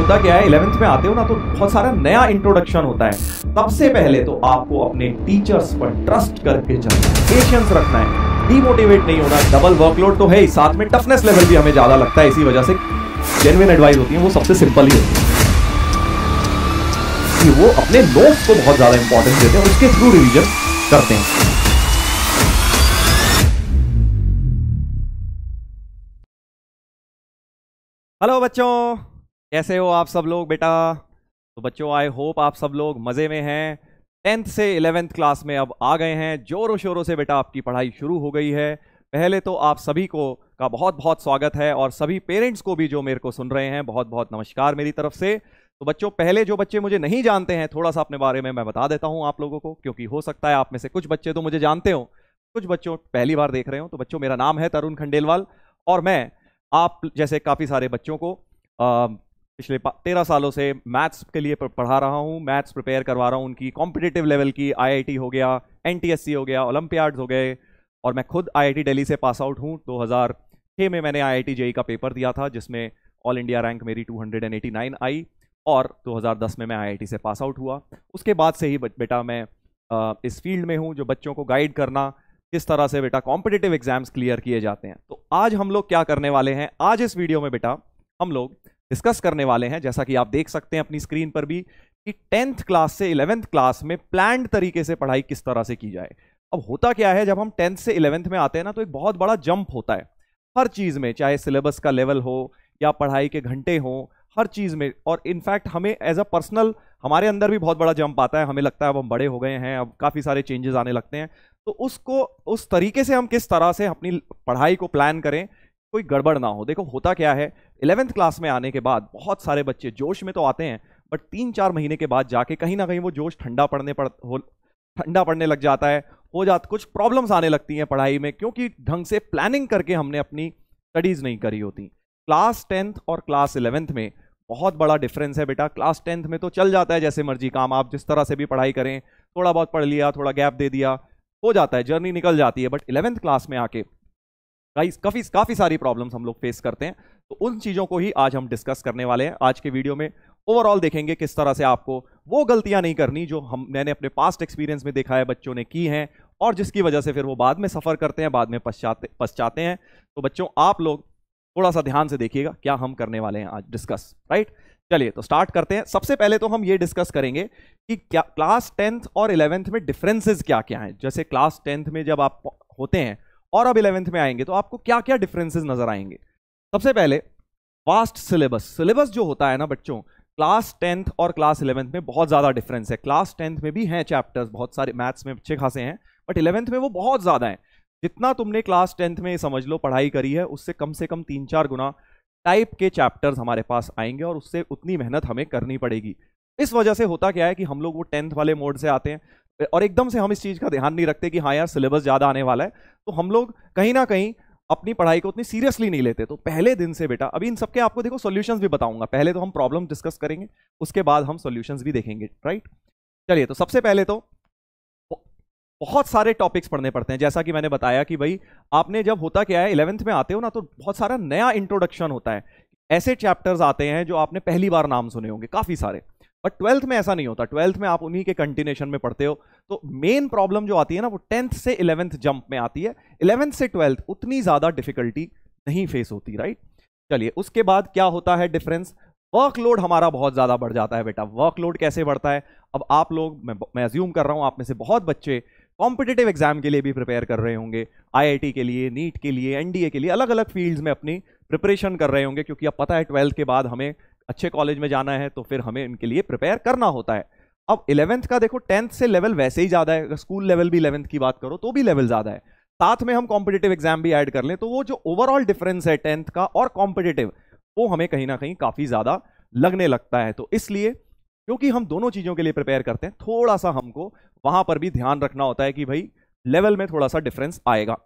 होता क्या है, 11th में आते हो ना तो बहुत सारा नया इंट्रोडक्शन होता है। सबसे पहले तो आपको अपने टीचर्स पर ट्रस्ट करके चलना है, पेशेंस रखना है, डीमोटिवेट नहीं होना। डबल वर्कलोड तो है ही, साथ में टफनेस लेवल भी हमें ज्यादा लगता है, इसी वजह से जेन्युइन एडवाइस होती है वो सबसे सिंपल ही होती है कि वो अपने नोट्स को बहुत ज्यादा इंपॉर्टेंस देते हैं और उसके थ्रू रिवीजन करते हैं। हेलो बच्चों, कैसे हो आप सब लोग बेटा? तो बच्चों आई होप आप सब लोग मजे में हैं। 10th से 11th क्लास में अब आ गए हैं, जोरों शोरों से बेटा आपकी पढ़ाई शुरू हो गई है। पहले तो आप सभी को का बहुत बहुत स्वागत है और सभी पेरेंट्स को भी जो मेरे को सुन रहे हैं बहुत बहुत नमस्कार मेरी तरफ से। तो बच्चों, पहले जो बच्चे मुझे नहीं जानते हैं थोड़ा सा अपने बारे में मैं बता देता हूं आप लोगों को, क्योंकि हो सकता है आप में से कुछ बच्चे तो मुझे जानते हो, कुछ बच्चों पहली बार देख रहे हो। तो बच्चों, मेरा नाम है तरुण खंडेलवाल और मैं आप जैसे काफ़ी सारे बच्चों को पिछले 13 सालों से मैथ्स के लिए पढ़ा रहा हूँ, मैथ्स प्रिपेयर करवा रहा हूँ उनकी कॉम्पिटिटिव लेवल की। आईआईटी हो गया, एनटीएससी हो गया, ओलंपियाड्स हो गए, और मैं खुद आईआईटी दिल्ली से पास आउट हूँ। 2006 में मैंने आईआईटी जेईई का पेपर दिया था जिसमें ऑल इंडिया रैंक मेरी 289 आई, और 2010 में मैं आईआईटी से पास आउट हुआ। उसके बाद से ही बेटा मैं इस फील्ड में हूँ, जो बच्चों को गाइड करना किस तरह से बेटा कॉम्पिटिटिव एग्जाम्स क्लियर किए जाते हैं। तो आज हम लोग क्या करने वाले हैं, आज इस वीडियो में बेटा हम लोग डिस्कस करने वाले हैं, जैसा कि आप देख सकते हैं अपनी स्क्रीन पर भी, कि 10th क्लास से 11th क्लास में प्लान्ड तरीके से पढ़ाई किस तरह से की जाए। अब होता क्या है, जब हम 10th से 11th में आते हैं ना तो एक बहुत बड़ा जंप होता है हर चीज में, चाहे सिलेबस का लेवल हो या पढ़ाई के घंटे हो, हर चीज में। और इनफैक्ट हमें एज अ पर्सनल हमारे अंदर भी बहुत बड़ा जंप आता है, हमें लगता है अब हम बड़े हो गए हैं, अब काफी सारे चेंजेस आने लगते हैं। तो उसको उस तरीके से हम किस तरह से अपनी पढ़ाई को प्लान करें, कोई गड़बड़ ना हो। देखो होता क्या है, 11th क्लास में आने के बाद बहुत सारे बच्चे जोश में तो आते हैं, बट 3-4 महीने के बाद जाके कहीं ना कहीं वो जोश ठंडा पड़ने लग जाता है, कुछ प्रॉब्लम्स आने लगती हैं पढ़ाई में, क्योंकि ढंग से प्लानिंग करके हमने अपनी स्टडीज नहीं करी होती। क्लास 10th और क्लास 11th में बहुत बड़ा डिफरेंस है बेटा। क्लास 10th में तो चल जाता है जैसे मर्जी काम, आप जिस तरह से भी पढ़ाई करें, थोड़ा बहुत पढ़ लिया, थोड़ा गैप दे दिया, हो जाता है, जर्नी निकल जाती है। बट 11th क्लास में आके काफी सारी प्रॉब्लम्स हम लोग फेस करते हैं। तो उन चीजों को ही आज हम डिस्कस करने वाले हैं। आज के वीडियो में ओवरऑल देखेंगे किस तरह से आपको वो गलतियां नहीं करनी जो मैंने अपने पास्ट एक्सपीरियंस में देखा है बच्चों ने की हैं, और जिसकी वजह से फिर वो बाद में सफर करते हैं, बाद में पछताते हैं। तो बच्चों, आप लोग थोड़ा सा ध्यान से देखिएगा क्या हम करने वाले हैं आज डिस्कस, राइट? चलिए तो स्टार्ट करते हैं। सबसे पहले तो हम ये डिस्कस करेंगे कि क्या क्लास 10th और 11th में डिफरेंसेस क्या क्या हैं। जैसे क्लास 10th में जब आप होते हैं और अब 11th में आएंगे तो आपको क्या क्या डिफरेंसेस नजर आएंगे। सबसे पहले वास्ट सिलेबस जो होता है ना बच्चों, क्लास 10th और क्लास 11th में बहुत ज्यादा डिफरेंस है। क्लास 10th में भी हैं चैप्टर्स बहुत सारे, मैथ्स में अच्छे खासे हैं, बट 11th में वो बहुत ज्यादा है। जितना तुमने क्लास 10th में समझ लो पढ़ाई करी है, उससे कम से कम 3-4 गुना टाइप के चैप्टर्स हमारे पास आएंगे, और उससे उतनी मेहनत हमें करनी पड़ेगी। इस वजह से होता क्या है कि हम लोग वो 10th वाले मोड से आते हैं और एकदम से हम इस चीज का ध्यान नहीं रखते कि हाँ यार सिलेबस ज्यादा आने वाला है, तो हम लोग कहीं ना कहीं अपनी पढ़ाई को उतनी सीरियसली नहीं लेते। तो पहले दिन से बेटा, अभी इन सबके आपको देखो सॉल्यूशंस भी बताऊंगा, पहले तो हम प्रॉब्लम डिस्कस करेंगे, उसके बाद हम सॉल्यूशंस भी देखेंगे, राइट? चलिए, तो सबसे पहले तो बहुत सारे टॉपिक्स पढ़ने पड़ते हैं। जैसा कि मैंने बताया कि भाई आपने जब होता क्या है 11th में आते हो ना तो बहुत सारा नया इंट्रोडक्शन होता है, ऐसे चैप्टर्स आते हैं जो आपने पहली बार नाम सुने होंगे काफी सारे, बट 12th में ऐसा नहीं होता। 12th में आप उन्हीं के कंटिन्यूएशन में पढ़ते हो। तो मेन प्रॉब्लम जो आती है ना वो 10th से 11th जंप में आती है, 11th से 12th उतनी ज्यादा डिफिकल्टी नहीं फेस होती, राइट? चलिए, उसके बाद क्या होता है डिफरेंस, वर्कलोड हमारा बहुत ज्यादा बढ़ जाता है बेटा। वर्कलोड कैसे बढ़ता है, अब आप लोग, मैं अज्यूम कर रहा हूं आप में से बहुत बच्चे कॉम्पिटिटिव एग्जाम के लिए भी प्रिपेयर कर रहे होंगे, आईआईटी के लिए, नीट के लिए, एनडीए के लिए, अलग अलग फील्ड्स में अपनी प्रिपरेशन कर रहे होंगे, क्योंकि अब पता है 12th के बाद हमें अच्छे कॉलेज में जाना है, तो फिर हमें इनके लिए प्रिपेयर करना होता है। अब 11th का देखो 10th से लेवल वैसे ही ज्यादा है, अगर स्कूल लेवल भी 11th की बात करो तो भी लेवल ज्यादा है, साथ में हम कॉम्पिटिटिव एग्जाम भी ऐड कर लें तो वो जो ओवरऑल डिफरेंस है 10th का और कॉम्पिटिटिव, वो हमें कहीं ना कहीं काफी ज्यादा लगने लगता है। तो इसलिए क्योंकि हम दोनों चीजों के लिए प्रिपेयर करते हैं, थोड़ा सा हमको वहां पर भी ध्यान रखना होता है कि भाई लेवल में थोड़ा सा डिफरेंस आएगा।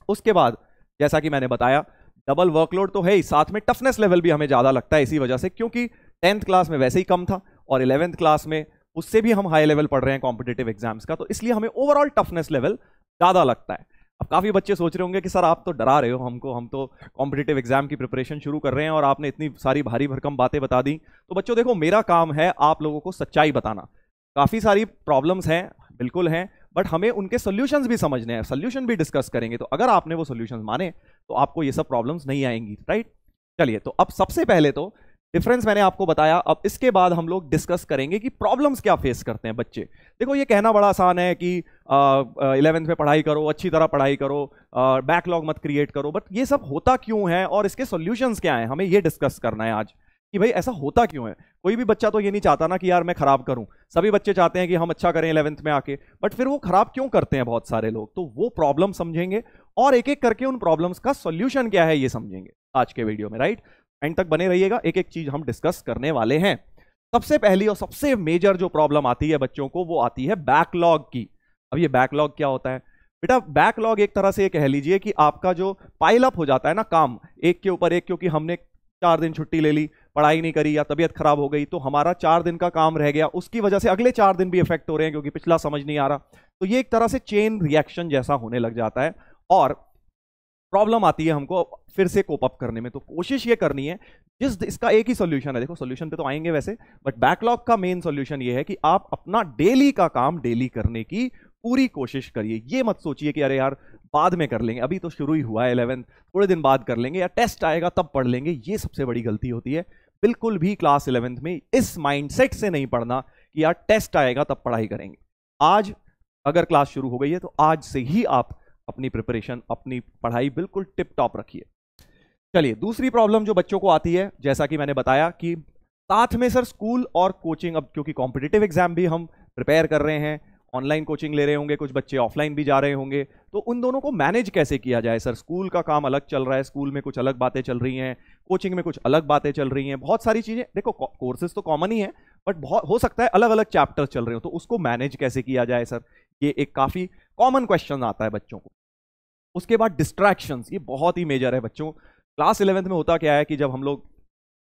उसके बाद जैसा कि मैंने बताया, डबल वर्कलोड तो है ही, साथ में टफनेस लेवल भी हमें ज्यादा लगता है, इसी वजह से, क्योंकि 10th क्लास में वैसे ही कम था और 11th क्लास में उससे भी हम हाई लेवल पढ़ रहे हैं कॉम्पिटिटिव एग्जाम्स का, तो इसलिए हमें ओवरऑल टफनेस लेवल ज्यादा लगता है। अब काफी बच्चे सोच रहे होंगे कि सर आप तो डरा रहे हो हमको, हम तो कॉम्पिटिटिव एग्जाम की प्रिपरेशन शुरू कर रहे हैं और आपने इतनी सारी भारी भरकम बातें बता दी। तो बच्चों देखो, मेरा काम है आप लोगों को सच्चाई बताना। काफी सारी प्रॉब्लम्स हैं, बिल्कुल हैं, बट हमें उनके सॉल्यूशंस भी समझने हैं, सॉल्यूशन भी डिस्कस करेंगे। तो अगर आपने वो सॉल्यूशंस माने तो आपको ये सब प्रॉब्लम्स नहीं आएंगी, राइट। चलिए, तो अब सबसे पहले तो डिफरेंस मैंने आपको बताया। अब इसके बाद हम लोग डिस्कस करेंगे कि प्रॉब्लम्स क्या फेस करते हैं बच्चे। देखो, ये कहना बड़ा आसान है कि 11th में पढ़ाई करो, अच्छी तरह पढ़ाई करो, बैकलॉग मत क्रिएट करो, बट ये सब होता क्यों है और इसके सॉल्यूशंस क्या हैं, हमें ये डिस्कस करना है आज कि भाई ऐसा होता क्यों है। कोई भी बच्चा तो ये नहीं चाहता ना कि यार मैं खराब करूं, सभी बच्चे चाहते हैं कि हम अच्छा करें 11th में आके, बट फिर वो खराब क्यों करते हैं बहुत सारे लोग। तो वो प्रॉब्लम समझेंगे और एक एक करके उन प्रॉब्लम्स का सॉल्यूशन क्या है ये समझेंगे आज के वीडियो में, राइट। एंड तक बने रहिएगा, एक एक चीज हम डिस्कस करने वाले हैं। सबसे पहली और सबसे मेजर जो प्रॉब्लम आती है बच्चों को, वो आती है बैकलॉग की। अब ये बैकलॉग क्या होता है बेटा? बैकलॉग एक तरह से ये कह लीजिए कि आपका जो पाइल अप हो जाता है ना काम, एक के ऊपर एक, क्योंकि हमने 4 दिन छुट्टी ले ली, पढ़ाई नहीं करी या तबीयत खराब हो गई, तो हमारा 4 दिन का काम रह गया, उसकी वजह से अगले 4 दिन भी इफेक्ट हो रहे हैं क्योंकि पिछला समझ नहीं आ रहा। तो ये एक तरह से चेन रिएक्शन जैसा होने लग जाता है और प्रॉब्लम आती है हमको फिर से कोप अप करने में। तो कोशिश ये करनी है, इसका एक ही सॉल्यूशन है, देखो सॉल्यूशन पे तो आएंगे वैसे, बट बैकलॉग का मेन सॉल्यूशन ये है कि आप अपना डेली का काम डेली करने की पूरी कोशिश करिए। ये मत सोचिए कि अरे यार बाद में कर लेंगे, अभी तो शुरू ही हुआ है 11th, थोड़े दिन बाद कर लेंगे या टेस्ट आएगा तब पढ़ लेंगे। ये सबसे बड़ी गलती होती है। बिल्कुल भी क्लास 11th में इस माइंडसेट से नहीं पढ़ना कि यार टेस्ट आएगा तब पढ़ाई करेंगे। आज अगर क्लास शुरू हो गई है तो आज से ही आप अपनी प्रिपरेशन, अपनी पढ़ाई बिल्कुल टिप टॉप रखिए। चलिए, दूसरी प्रॉब्लम जो बच्चों को आती है, जैसा कि मैंने बताया कि साथ में सर स्कूल और कोचिंग, अब क्योंकि कॉम्पिटिटिव एग्जाम भी हम प्रिपेयर कर रहे हैं, ऑनलाइन कोचिंग ले रहे होंगे, कुछ बच्चे ऑफलाइन भी जा रहे होंगे, तो उन दोनों को मैनेज कैसे किया जाए। सर स्कूल का काम अलग चल रहा है, स्कूल में कुछ अलग बातें चल रही हैं, कोचिंग में कुछ अलग बातें चल रही हैं, बहुत सारी चीजें, देखो कोर्सेज तो कॉमन ही है, बट बहुत हो सकता है अलग अलग चैप्टर चल रहे हो, तो उसको मैनेज कैसे किया जाए सर, ये एक काफी कॉमन क्वेश्चन आता है बच्चों को। उसके बाद डिस्ट्रैक्शंस, ये बहुत ही मेजर है बच्चों। क्लास 11th में होता क्या है कि जब हम लोग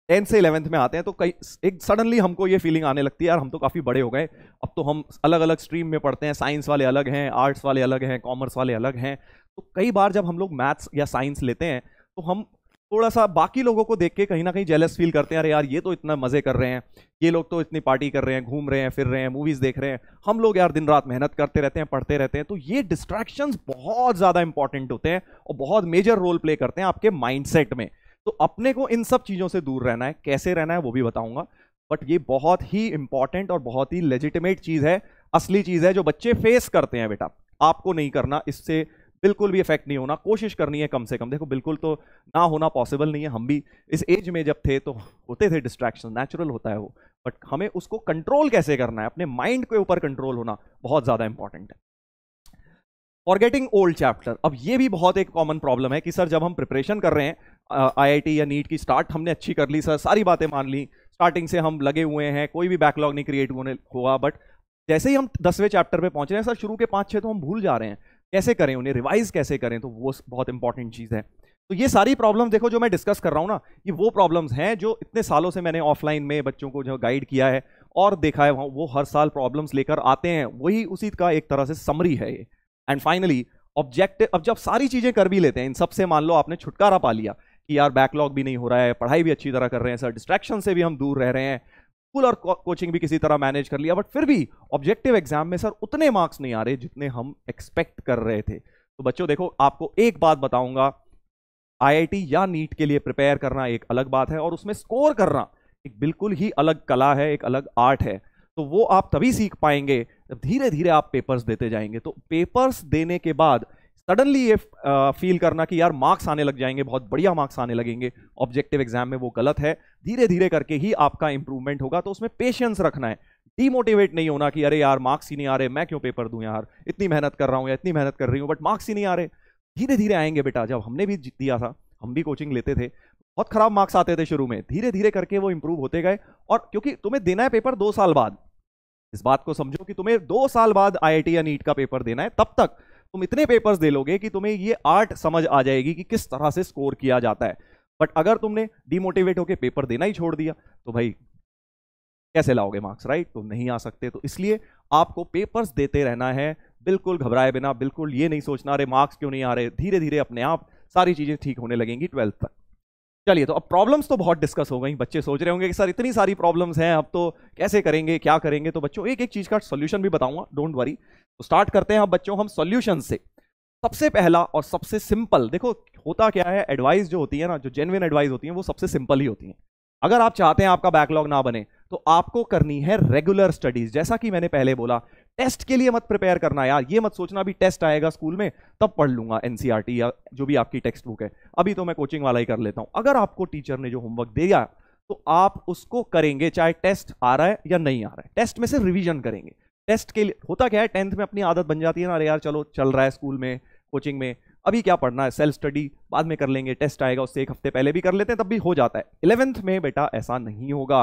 10th से 11th में आते हैं तो कई एक सडनली हमको ये फीलिंग आने लगती है यार हम तो काफी बड़े हो गए, अब तो हम अलग अलग स्ट्रीम में पढ़ते हैं, साइंस वाले अलग हैं, आर्ट्स वाले अलग हैं, कॉमर्स वाले अलग हैं। तो कई बार जब हम लोग मैथ्स या साइंस लेते हैं तो हम थोड़ा सा बाकी लोगों को देख के कहीं ना कहीं जेलस फील करते हैं, अरे यार ये तो इतना मजे कर रहे हैं, ये लोग तो इतनी पार्टी कर रहे हैं, घूम रहे हैं, फिर रहे हैं, मूवीज देख रहे हैं, हम लोग यार दिन रात मेहनत करते रहते हैं, पढ़ते रहते हैं। तो ये डिस्ट्रैक्शंस बहुत ज्यादा इंपॉर्टेंट होते हैं और बहुत मेजर रोल प्ले करते हैं आपके माइंडसेट में। तो अपने को इन सब चीजों से दूर रहना है, कैसे रहना है वो भी बताऊंगा, बट ये बहुत ही इंपॉर्टेंट और बहुत ही लेजिटिमेट चीज है, असली चीज है जो बच्चे फेस करते हैं बेटा। आपको नहीं करना, इससे बिल्कुल भी इफेक्ट नहीं होना, कोशिश करनी है कम से कम। देखो बिल्कुल तो ना होना पॉसिबल नहीं है, हम भी इस एज में जब थे तो होते थे डिस्ट्रैक्शन, नेचुरल होता है वो, बट हमें उसको कंट्रोल कैसे करना है, अपने माइंड के ऊपर कंट्रोल होना बहुत ज्यादा इंपॉर्टेंट है। फॉरगेटिंग ओल्ड चैप्टर, अब ये भी बहुत एक कॉमन प्रॉब्लम है कि सर जब हम प्रिपरेशन कर रहे हैं आईआईटी या नीट की, स्टार्ट हमने अच्छी कर ली सर, सारी बातें मान ली, स्टार्टिंग से हम लगे हुए हैं, कोई भी बैकलॉग नहीं क्रिएट होने हुआ, बट जैसे ही हम 10वें चैप्टर पे पहुंच रहे हैं सर, शुरू के 5-6 तो हम भूल जा रहे हैं, कैसे करें उन्हें, रिवाइज कैसे करें, तो वो बहुत इंपॉर्टेंट चीज है। तो ये सारी प्रॉब्लम देखो जो मैं डिस्कस कर रहा हूं ना, ये वो प्रॉब्लम्स हैं जो इतने सालों से मैंने ऑफलाइन में बच्चों को जो गाइड किया है और देखा है, वो हर साल प्रॉब्लम्स लेकर आते हैं, वही उसी का एक तरह से समरी है ये। एंड फाइनली ऑब्जेक्टिव, अब जब सारी चीजें कर भी लेते हैं, इन सबसे मान लो आपने छुटकारा पा लिया कि यार बैकलॉग भी नहीं हो रहा है, पढ़ाई भी अच्छी तरह कर रहे हैं सर, डिस्ट्रैक्शन से भी हम दूर रह रहे हैं, स्कूल और कोचिंग भी किसी तरह मैनेज कर लिया, बट फिर भी ऑब्जेक्टिव एग्जाम में सर उतने मार्क्स नहीं आ रहे जितने हम एक्सपेक्ट कर रहे थे। तो बच्चों देखो, आपको एक बात बताऊंगा, आईआईटी या नीट के लिए प्रिपेयर करना एक अलग बात है और उसमें स्कोर करना एक बिल्कुल ही अलग कला है, एक अलग आर्ट है। तो वो आप तभी सीख पाएंगे जब धीरे धीरे आप पेपर्स देते जाएंगे। तो पेपर्स देने के बाद सडनली ये फील करना कि यार मार्क्स आने लग जाएंगे, बहुत बढ़िया मार्क्स आने लगेंगे ऑब्जेक्टिव एग्जाम में, वो गलत है। धीरे धीरे करके ही आपका इंप्रूवमेंट होगा, तो उसमें पेशेंस रखना है, डीमोटिवेट नहीं होना कि अरे यार मार्क्स ही नहीं आ रहे, मैं क्यों पेपर दूं यार, इतनी मेहनत कर रहा हूं या इतनी मेहनत कर रही हूं बट मार्क्स ही नहीं आ रहे। धीरे धीरे आएंगे बेटा, जब हमने भी दिया था, हम भी कोचिंग लेते थे, बहुत खराब मार्क्स आते थे शुरू में, धीरे धीरे करके वो इंप्रूव होते गए। और क्योंकि तुम्हें देना है पेपर 2 साल बाद, इस बात को समझो कि तुम्हें 2 साल बाद आईआईटी या नीट का पेपर देना है, तब तक तुम इतने पेपर्स दे लोगे कि तुम्हें ये आर्ट समझ आ जाएगी कि किस तरह से स्कोर किया जाता है। बट अगर तुमने डिमोटिवेट होकर पेपर देना ही छोड़ दिया तो भाई कैसे लाओगे मार्क्स, राइट? तो नहीं आ सकते। तो इसलिए आपको पेपर्स देते रहना है, बिल्कुल घबराए बिना, बिल्कुल ये नहीं सोचना अरे मार्क्स क्यों नहीं आ रहे, धीरे धीरे अपने आप सारी चीजें ठीक होने लगेंगी 12th तक। चलिए, तो अब प्रॉब्लम्स तो बहुत डिस्कस हो गई। बच्चे सोच रहे होंगे कि सर इतनी सारी प्रॉब्लम्स हैं, अब तो कैसे करेंगे, क्या करेंगे? तो बच्चों एक एक चीज का सॉल्यूशन भी बताऊंगा, डोंट वरी। तो स्टार्ट करते हैं अब बच्चों हम सॉल्यूशन से। सबसे पहला और सबसे सिंपल, देखो होता क्या है, एडवाइस जो होती है ना, जो जेन्युइन एडवाइस होती है, वो सबसे सिंपल ही होती है। अगर आप चाहते हैं आपका बैकलॉग ना बने, तो आपको करनी है रेगुलर स्टडीज। जैसा कि मैंने पहले बोला, टेस्ट के लिए मत प्रिपेयर करना यार, ये मत सोचना भी टेस्ट आएगा स्कूल में तब पढ़ लूंगा एनसीईआरटी या जो भी आपकी टेक्स्ट बुक है, अभी तो मैं कोचिंग वाला ही कर लेता हूं। अगर आपको टीचर ने जो होमवर्क दिया तो आप उसको करेंगे, चाहे टेस्ट आ रहा है या नहीं आ रहा है। टेस्ट में से रिवीजन करेंगे। टेस्ट के लिए होता क्या है, 10th में अपनी आदत बन जाती है ना, अरे यार चलो चल रहा है स्कूल में, कोचिंग में, अभी क्या पढ़ना है, सेल्फ स्टडी बाद में कर लेंगे, टेस्ट आएगा उससे एक हफ्ते पहले भी कर लेते हैं, तब भी हो जाता है। 11th में बेटा ऐसा नहीं होगा,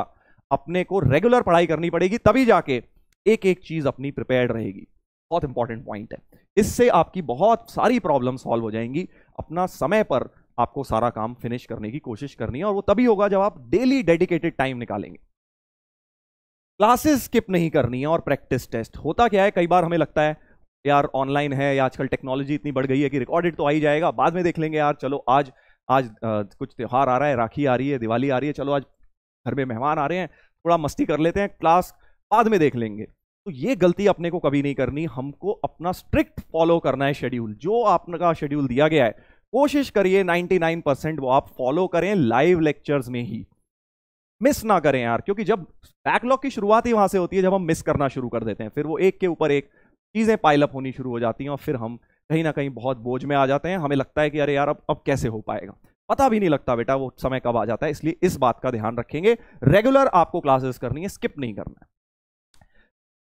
अपने को रेगुलर पढ़ाई करनी पड़ेगी, तभी जाके एक एक चीज अपनी प्रिपेयर्ड रहेगी। बहुत इंपॉर्टेंट पॉइंट है, इससे आपकी बहुत सारी प्रॉब्लम सॉल्व हो जाएंगी। अपना समय पर आपको सारा काम फिनिश करने की कोशिश करनी है, और वो तभी होगा जब आप डेली डेडिकेटेड टाइम निकालेंगे। क्लासेस स्किप नहीं करनी है, और प्रैक्टिस टेस्ट। होता क्या है, कई बार हमें लगता है यार ऑनलाइन है या आजकल टेक्नोलॉजी इतनी बढ़ गई है कि रिकॉर्डेड तो आ ही जाएगा, बाद में देख लेंगे यार, चलो आज कुछ त्योहार आ रहा है, राखी आ रही है, दिवाली आ रही है, चलो आज घर में मेहमान आ रहे हैं, थोड़ा मस्ती कर लेते हैं, क्लास बाद में देख लेंगे। तो ये गलती अपने को कभी नहीं करनी। हमको अपना स्ट्रिक्ट फॉलो करना है शेड्यूल, जो आपका शेड्यूल दिया गया है कोशिश करिए 99% वो आप फॉलो करें, लाइव लेक्चर्स में ही मिस ना करें यार, क्योंकि जब बैकलॉग की शुरुआत ही वहां से होती है जब हम मिस करना शुरू कर देते हैं, फिर वो एक के ऊपर एक चीजें पाइलअप होनी शुरू हो जाती हैं, और फिर हम कहीं ना कहीं बहुत बोझ में आ जाते हैं। हमें लगता है कि अरे यार अब कैसे हो पाएगा, पता भी नहीं लगता बेटा वो समय कब आ जाता है। इसलिए इस बात का ध्यान रखेंगे, रेगुलर आपको क्लासेस करनी है, स्किप नहीं करना है।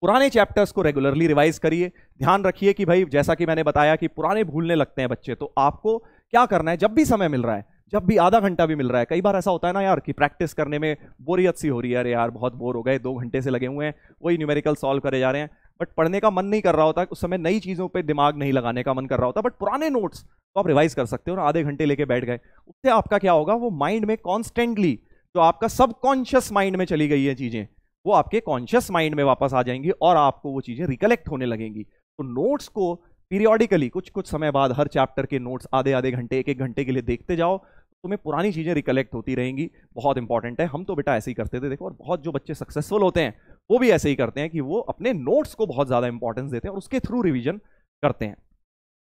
पुराने चैप्टर्स को रेगुलरली रिवाइज करिए। ध्यान रखिए कि भाई जैसा कि मैंने बताया कि पुराने भूलने लगते हैं बच्चे, तो आपको क्या करना है, जब भी समय मिल रहा है, जब भी आधा घंटा भी मिल रहा है, कई बार ऐसा होता है ना यार कि प्रैक्टिस करने में बोरियत सी हो रही है, अरे यार बहुत बोर हो गए, 2 घंटे से लगे हुए हैं वही न्यूमेरिकल सॉल्व करे जा रहे हैं, बट पढ़ने का मन नहीं कर रहा होता, उस समय नई चीजों पे दिमाग नहीं लगाने का मन कर रहा होता, बट पुराने नोट्स तो आप रिवाइज कर सकते हो ना, आधे घंटे लेके बैठ गए, उससे आपका क्या होगा, वो माइंड में कॉन्स्टेंटली जो आपका सबकॉन्शियस माइंड में चली गई है चीजें, वो आपके कॉन्शियस माइंड में वापस आ जाएंगी और आपको वो चीजें रिकलेक्ट होने लगेंगी। तो नोट्स को पीरियोडिकली कुछ कुछ समय बाद हर चैप्टर के नोट्स आधे आधे घंटे, एक एक घंटे के लिए देखते जाओ, तुम्हें पुरानी चीजें रिकलेक्ट होती रहेंगी। बहुत इंपॉर्टेंट है, हम तो बेटा ऐसे ही करते थे देखो, और बहुत जो बच्चे सक्सेसफुल होते हैं वो भी ऐसे ही करते हैं कि वो अपने नोट्स को बहुत ज्यादा इंपॉर्टेंस देते हैं और उसके थ्रू रिवीजन करते हैं।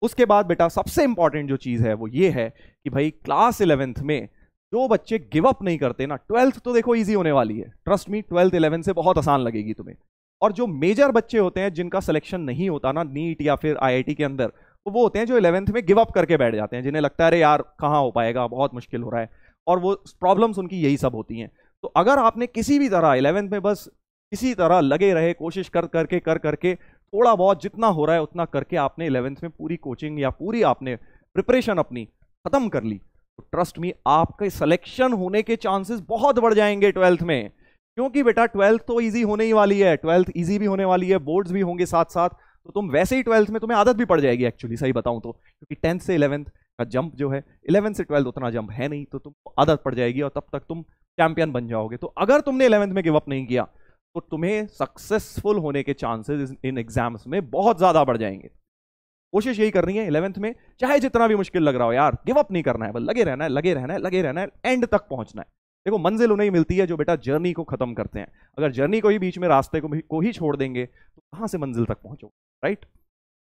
उसके बाद बेटा सबसे इंपॉर्टेंट जो चीज है वो ये है कि भाई क्लास 11th में जो बच्चे गिव अप नहीं करते ना, 12th तो देखो इजी होने वाली है, ट्रस्ट मी, 12th 11th से बहुत आसान लगेगी तुम्हें। और जो मेजर बच्चे होते हैं जिनका सिलेक्शन नहीं होता ना नीट या फिर आईआईटी के अंदर, तो वो होते हैं जो 11th में गिव अप करके बैठ जाते हैं, जिन्हें लगता है अरे यार कहाँ हो पाएगा, बहुत मुश्किल हो रहा है, और वो प्रॉब्लम्स उनकी यही सब होती हैं। तो अगर आपने किसी भी तरह 11th में बस किसी तरह लगे रहे, कोशिश कर करके थोड़ा बहुत जितना हो रहा है उतना करके आपने 11th में पूरी कोचिंग या पूरी आपने प्रिपरेशन अपनी खत्म कर ली, तो ट्रस्ट मी आपके सिलेक्शन होने के चांसेस बहुत बढ़ जाएंगे 12th में। क्योंकि बेटा 12th तो इजी होने ही वाली है, 12th इजी भी होने वाली है, बोर्ड्स भी होंगे साथ साथ, तो तुम वैसे ही 12th में तुम्हें आदत भी पड़ जाएगी एक्चुअली, सही बताऊं तो, क्योंकि 10th से 11th का जंप जो है, 11th से 12th उतना जंप है नहीं, तो तुमको आदत पड़ जाएगी और तब तक तुम चैंपियन बन जाओगे। तो अगर तुमने 11th में गिव अप नहीं किया तो तुम्हें सक्सेसफुल होने के चांसेस इन एग्जाम्स में बहुत ज्यादा बढ़ जाएंगे। कोशिश यही करनी है 11th में, चाहे जितना भी मुश्किल लग रहा हो यार, गिव अप नहीं करना है, बस लगे रहना है, लगे रहना है, लगे रहना है, एंड तक पहुंचना है। देखो मंजिल उन्हें ही मिलती है जो बेटा जर्नी को खत्म करते हैं। अगर जर्नी को ही बीच में रास्ते को ही छोड़ देंगे तो कहां से मंजिल तक पहुंचोगे, राइट?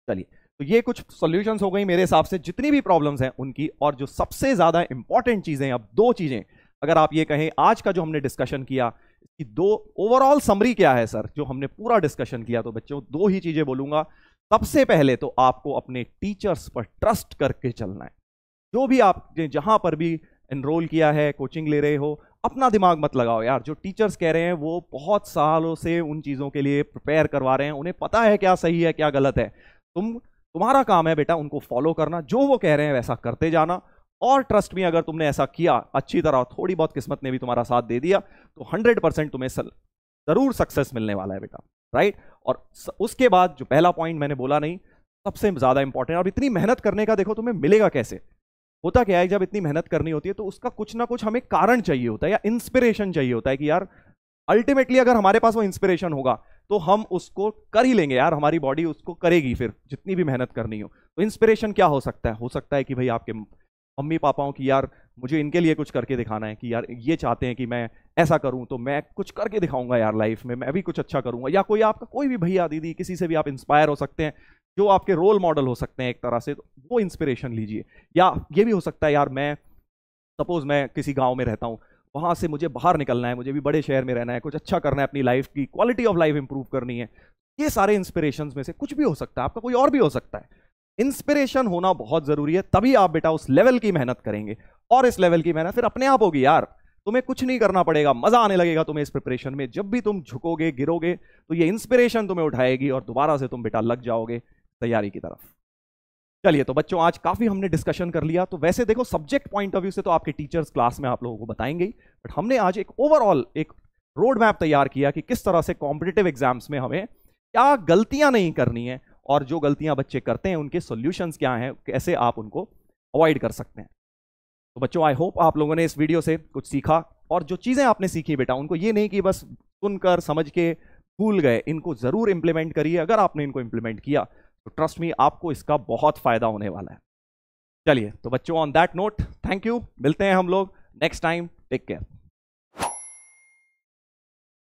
चलिए, तो ये कुछ सॉल्यूशंस हो गई मेरे हिसाब से जितनी भी प्रॉब्लम्स हैं उनकी। और जो सबसे ज्यादा इंपॉर्टेंट चीजें, अब 2 चीजें अगर आप ये कहें आज का जो हमने डिस्कशन किया, इसकी 2 ओवरऑल समरी क्या है सर, जो हमने पूरा डिस्कशन किया, तो बच्चों 2 ही चीजें बोलूंगा। सबसे पहले तो आपको अपने टीचर्स पर ट्रस्ट करके चलना है। जो भी आपने जहां पर भी एनरोल किया है, कोचिंग ले रहे हो, अपना दिमाग मत लगाओ यार, जो टीचर्स कह रहे हैं वो बहुत सालों से उन चीजों के लिए प्रिपेयर करवा रहे हैं, उन्हें पता है क्या सही है क्या गलत है। तुम्हारा काम है बेटा उनको फॉलो करना, जो वो कह रहे हैं वैसा करते जाना। और ट्रस्ट में अगर तुमने ऐसा किया अच्छी तरह, थोड़ी बहुत किस्मत ने भी तुम्हारा साथ दे दिया, तो 100% तुम्हें जरूर सक्सेस मिलने वाला है बेटा, राइट? और उसके बाद जो पहला पॉइंट मैंने बोला नहीं, सबसे ज्यादा इंपॉर्टेंट, और इतनी मेहनत करने का देखो तुम्हें मिलेगा कैसे। होता क्या है, जब इतनी मेहनत करनी होती है तो उसका कुछ ना कुछ हमें कारण चाहिए होता है या इंस्पिरेशन चाहिए होता है कि यार अल्टीमेटली अगर हमारे पास वो इंस्पिरेशन होगा तो हम उसको कर ही लेंगे यार, हमारी बॉडी उसको करेगी फिर जितनी भी मेहनत करनी हो। तो इंस्पिरेशन क्या हो सकता है कि भाई आपके मम्मी पापाओं की, यार मुझे इनके लिए कुछ करके दिखाना है, कि यार ये चाहते हैं कि मैं ऐसा करूं तो मैं कुछ करके दिखाऊंगा यार लाइफ में, मैं भी कुछ अच्छा करूंगा। या कोई आपका कोई भी भैया दीदी, किसी से भी आप इंस्पायर हो सकते हैं, जो आपके रोल मॉडल हो सकते हैं एक तरह से, तो वो इंस्पिरेशन लीजिए। या ये भी हो सकता है यार, मैं सपोज मैं किसी गांव में रहता हूं, वहां से मुझे बाहर निकलना है, मुझे भी बड़े शहर में रहना है, कुछ अच्छा करना है, अपनी लाइफ की क्वालिटी ऑफ लाइफ इंप्रूव करनी है। ये सारे इंस्पिरेशंस में से कुछ भी हो सकता है, आपका कोई और भी हो सकता है। इंस्पिरेशन होना बहुत जरूरी है, तभी आप बेटा उस लेवल की मेहनत करेंगे, और इस लेवल की मेहनत फिर अपने आप होगी यार। तुम्हें कुछ नहीं करना पड़ेगा, मजा आने लगेगा तुम्हें इस प्रिपरेशन में। जब भी तुम झुकोगे गिरोगे तो ये इंस्पिरेशन तुम्हें उठाएगी और दोबारा से तुम बेटा लग जाओगे तैयारी की तरफ। चलिए तो बच्चों, आज काफी हमने डिस्कशन कर लिया। तो वैसे देखो, सब्जेक्ट पॉइंट ऑफ व्यू से तो आपके टीचर्स क्लास में आप लोगों को बताएंगे ही, बट हमने आज एक ओवरऑल एक रोड मैप तैयार किया कि किस तरह से कॉम्पिटिटिव एग्जाम्स में हमें क्या गलतियां नहीं करनी है, और जो गलतियां बच्चे करते हैं उनके सॉल्यूशंस क्या हैं, कैसे आप उनको अवॉइड कर सकते हैं। तो बच्चों, आई होप आप लोगों ने इस वीडियो से कुछ सीखा, और जो चीजें आपने सीखी बेटा, उनको ये नहीं कि बस सुनकर समझ के भूल गए, इनको जरूर इंप्लीमेंट करिए। अगर आपने इनको इंप्लीमेंट किया तो ट्रस्ट मी, आपको इसका बहुत फायदा होने वाला है। चलिए तो बच्चों, on that note, thank you, मिलते हैं हम लोग नेक्स्ट टाइम, टेक केयर।